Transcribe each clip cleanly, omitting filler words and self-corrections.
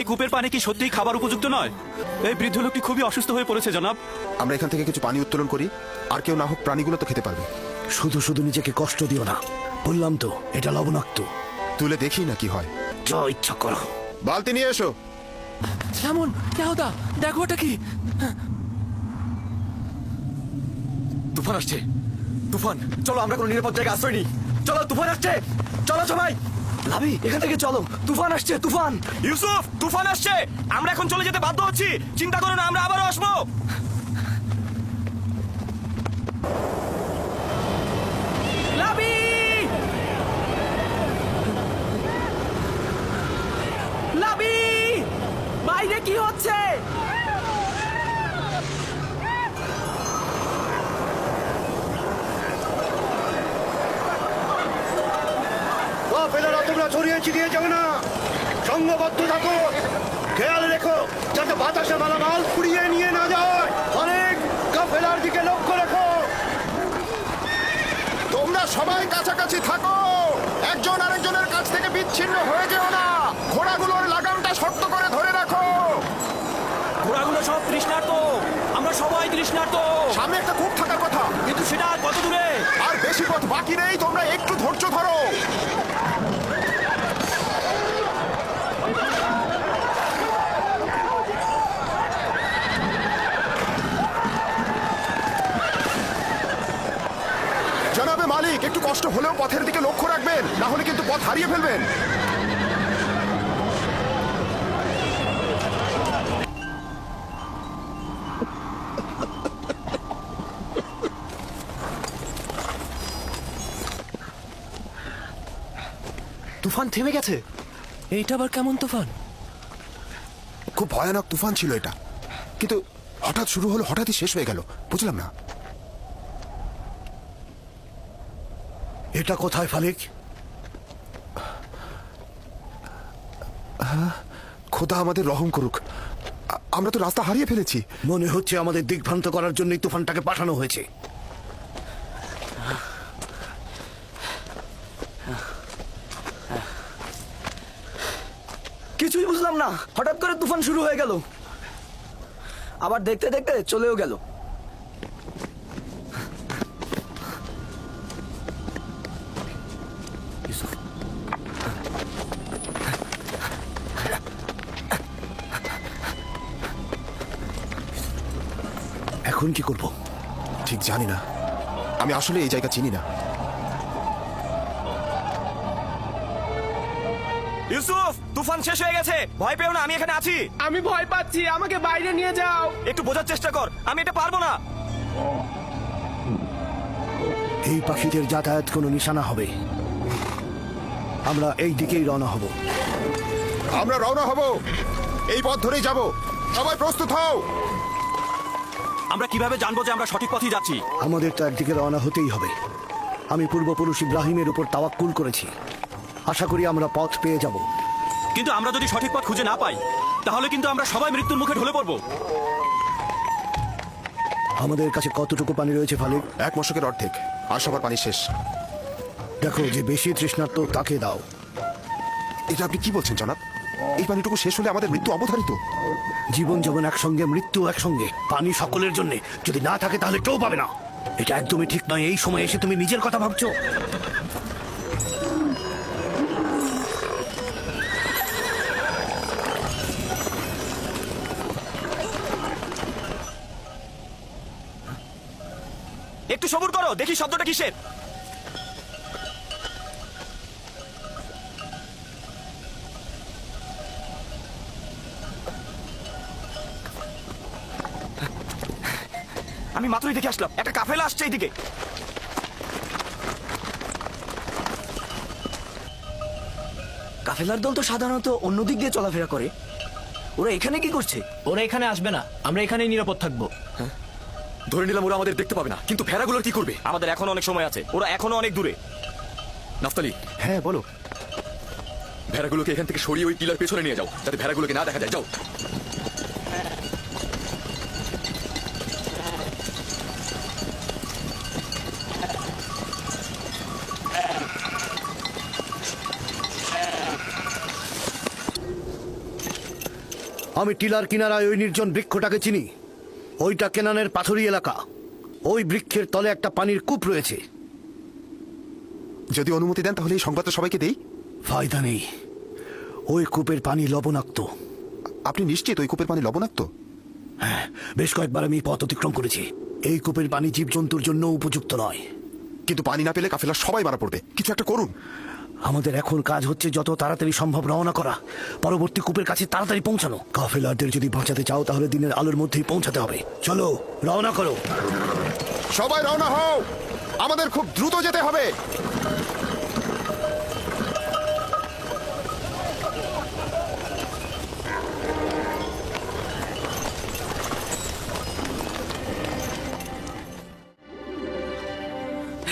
এই কূপের পানি কি সত্যিই খাবার উপযুক্ত নয়? এই বৃদ্ধ লোকটি খুবই অসুস্থ হয়ে পড়েছে জনাব। আমরা এখান থেকে কিছু পানি উত্তোলন করি, আর কেউ না হোক প্রাণীগুলো তো খেতে পারবে। শুধু শুধু নিজেকে কষ্ট দিও না, বললাম তো এটা লবণাক্ত। তুলে দেখি না কি হয়। যা ইচ্ছা করো। বালতি নিয়ে এসো। যেমন কেহদা, দেখো ওটা কি? তুফান আসছে, তুফান। চলো আমরা কোনো নিরাপদ জায়গায় আশ্রয় নিই। চলো, তুফান আসছে, চলো সবাই। লাভি, এখান থেকে চলো, তুফান আসছে, তুফান। ইউসুফ, তুফান আসছে, আমরা এখন চলে যেতে বাধ্য হচ্ছি। চিন্তা করো না, আমরা আবারও আসবো। লাভি, লাভি, বাইরে কি হচ্ছে? কাফেলারা তোমরা ছড়িয়ে ছিটিয়ে যাবে না, সংঘবদ্ধ থাকো। খেয়াল রেখো যাতে বাতাসে মালামাল ফুরিয়ে নিয়ে না যায়। অনেক কাফেলার দিকে লক্ষ্য রেখো। তোমরা সবাই কাছাকাছি থাকো, একজন আরেকজনের কাছ থেকে বিচ্ছিন্ন হয়ে যেও না। ঘোড়াগুলোর লাগামটা শক্ত করে ধরে রাখো। ঘোড়াগুলো সব তৃষ্ণার্ত, আমরা সবাই তৃষ্ণার্ত। সামনে একটা কূপ থাকার কথা, কিন্তু সেটা আর কত দূরে? আর বেশি পথ বাকি নেই, তোমরা একটু ধৈর্য ধরো। জনাবে মালিক, একটু কষ্ট হলেও পথের দিকে লক্ষ্য রাখবেন, না হলে কিন্তু পথ হারিয়ে ফেলবেন। তুফান থেমে গেছে। এইটা আবার কেমন তুফান? খুব ভয়ানক তুফান ছিল এটা, কিন্তু হঠাৎ শুরু হলো, হঠাৎই শেষ হয়ে গেল, বুঝলাম না। এটা কোথায় ফালিক? খোদা আমাদের রহম করুক, আমরা তো রাস্তা হারিয়ে ফেলেছি। মনে হচ্ছে আমাদের দিগ্ভ্রান্ত করার জন্যই তুফানটাকে পাঠানো হয়েছে। কিছুই বুঝলাম না, হঠাৎ করে তুফান শুরু হয়ে গেল, আবার দেখতে দেখতে চলেও গেল। এখন কি করব? ঠিক জানি না, আমি আসলে এই জায়গা চিনি না। ইউসুফ, তুফান শেষ হয়ে গেছে, ভয় পেও না, আমি এখানে আছি। আমি ভয় পাচ্ছি, আমাকে বাইরে নিয়ে যাও। একটু বোঝার চেষ্টা কর, আমি এটা পারবো না। এই পাখিদের যাতায়াত কোনো নিশানা হবে। আমরা এই দিকেই রওনা হব। আমরা রওনা হব, এই পথ ধরেই যাব। সবাই প্রস্তুত হও। আমরা কিভাবে জানবো যে আমরা সঠিক পথেই যাচ্ছি? আমাদের তো একদিকে রওনা হতেই হবে। আমি পূর্বপুরুষ ইব্রাহিমের উপর তাওয়াক্কুল করেছি, আশা করি আমরা পথ পেয়ে যাব। কিন্তু আমরা যদি সঠিক পথ খুঁজে না পাই, তাহলে কিন্তু আমরা সবাই মৃত্যুর মুখে ঢলে পড়বো। আমাদের কাছে কতটুকু পানি রয়েছে ফালিক? এক মশকের অর্ধেক, আর সবার পানি শেষ। দেখো, যে বেশি তৃষ্ণার্ত তাকে দাও। এটা আপনি কি বলছেন জনাব? এই পানিটুকু শেষ হলে আমাদের মৃত্যু অবধারিত। জীবন যেমন একসঙ্গে, মৃত্যু একসঙ্গে। পানি সকলের জন্য, যদি না থাকে তাহলে কেউ পাবে না। এটা একদমই ঠিক নয়। এই সময় এসে তুমি নিজের কথা ভাবছো। একটু সবুর করো, দেখি শব্দটা কিসের। আমি মাত্রই দেখে আসলাম, একটা কাফেলা আসছে এইদিকে। কাফেলার দল তো সাধারণত অন্য দিক দিয়ে চলাফেরা করে, ওরা এখানে কি করছে? ওরা এখানে আসবে না, আমরা এখানেই নিরাপদ থাকবো। ধরে নিলাম ওরা আমাদের দেখতে পাবে না, কিন্তু ভেড়াগুলোর কি করবে? আমাদের এখনো অনেক সময় আছে, ওরা এখনো অনেক দূরে। নাফতালি, হ্যাঁ বলো। ভেড়াগুলোকে এখান থেকে সরিয়ে ওই টিলার পেছনে নিয়ে যাও, যাতে ভেড়াগুলোকে না দেখা যায়। যাও। আমি টিলার কিনারায় ওই নির্জন বৃক্ষটাকে চিনি। ওইটা কেনানের পাথুরি এলাকা। ওই বৃক্ষের তলে একটা পানির কূপ রয়েছে। যদি অনুমতি দেন তাহলে এই সংবাদটা সবাইকে দেই। ফায়দা নেই, ওই কূপের পানি লবণাক্ত। আপনি নিশ্চিত ওই কূপের পানি লবণাক্ত? হ্যাঁ, বেশ কয়েকবার আমি পথ অতিক্রম করেছি। এই কূপের পানি জীবজন্তুর জন্য উপযুক্ত নয়। কিন্তু পানি না পেলে কাফেলার সবাই মারা পড়বে। কিছু একটা করুন। আমাদের এখন কাজ হচ্ছে যত তাড়াতাড়ি সম্ভব রওনা করা, পরবর্তী কূপের কাছে তাড়াতাড়ি পৌঁছানো। কাফেলারদের যদি বাঁচাতে চাও তাহলে দিনের আলোর মধ্যেই পৌঁছাতে হবে। চলো, রওনা করো। সবাই রওনা হও, আমাদের খুব দ্রুত যেতে হবে।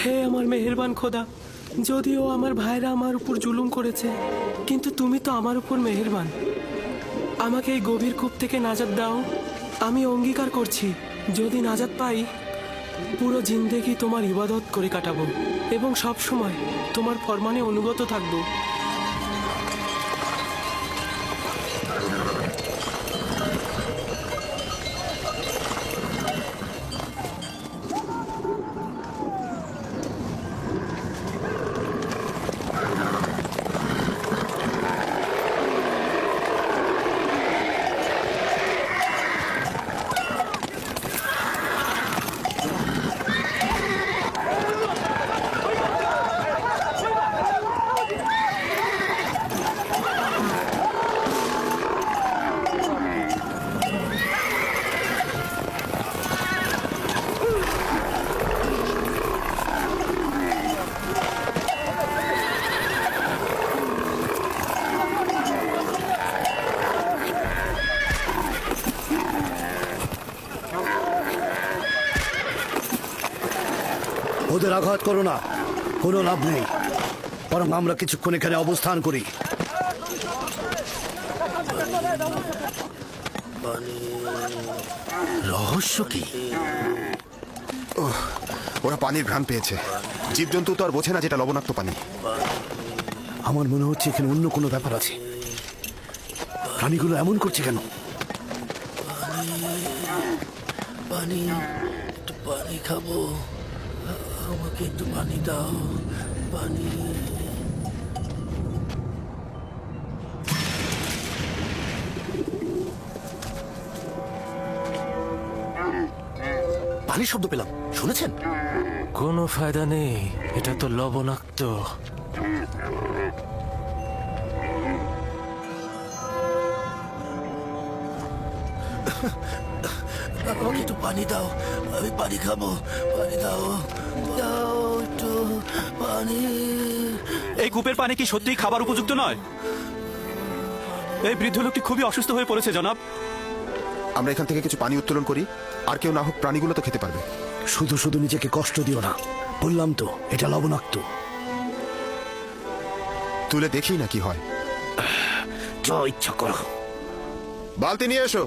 হে আমার মেহেরবান খোদা, যদিও আমার ভাইরা আমার উপর জুলুম করেছে, কিন্তু তুমি তো আমার উপর মেহেরবান। আমাকে এই গভীর কূপ থেকে নাজাত দাও। আমি অঙ্গীকার করছি, যদি নাজাত পাই পুরো জিন্দেগি তোমার ইবাদত করে কাটাবো এবং সব সময় তোমার ফরমানে অনুগত থাকবো। ওদের আঘাত করো না, কোনো লাভ নেই। বরং আমরা কিছুক্ষণ এখানে অবস্থান করি। রহস্য কি? ওরা পানির ঘ্রাণ পেয়েছে। জীবজন্তু তো আর বোঝে না যেটা লবণাক্ত পানি। আমার মনে হচ্ছে এখানে অন্য কোনো ব্যাপার আছে। প্রাণীগুলো এমন করছে কেন? পানি, একটু পানি খাবো। আমাকে একটু পানি দাও, পানি। পানির শব্দ পেলাম, শুনেছেন? কোনো ফায়দা নেই, এটা তো লবণাক্ত। আমাকে একটু পানি দাও, আমি পানি খাবো। পানি দাও, দাও একটু পানি। এই কূপের পানি কি সত্যিই খাবার উপযুক্ত নয়? এই বৃদ্ধ লোকটি খুবই অসুস্থ হয়ে পড়েছে জনাব। আমরা এখান থেকে কিছু পানি উত্তোলন করি, আর কেউ না হোক প্রাণীগুলো তো খেতে পারবে। শুধু শুধু নিজেকে কষ্ট দিও না, বললাম তো এটা লবণাক্ত। তুলে দেখি না কি হয়। যা ইচ্ছা করো। বালতি নিয়ে এসো।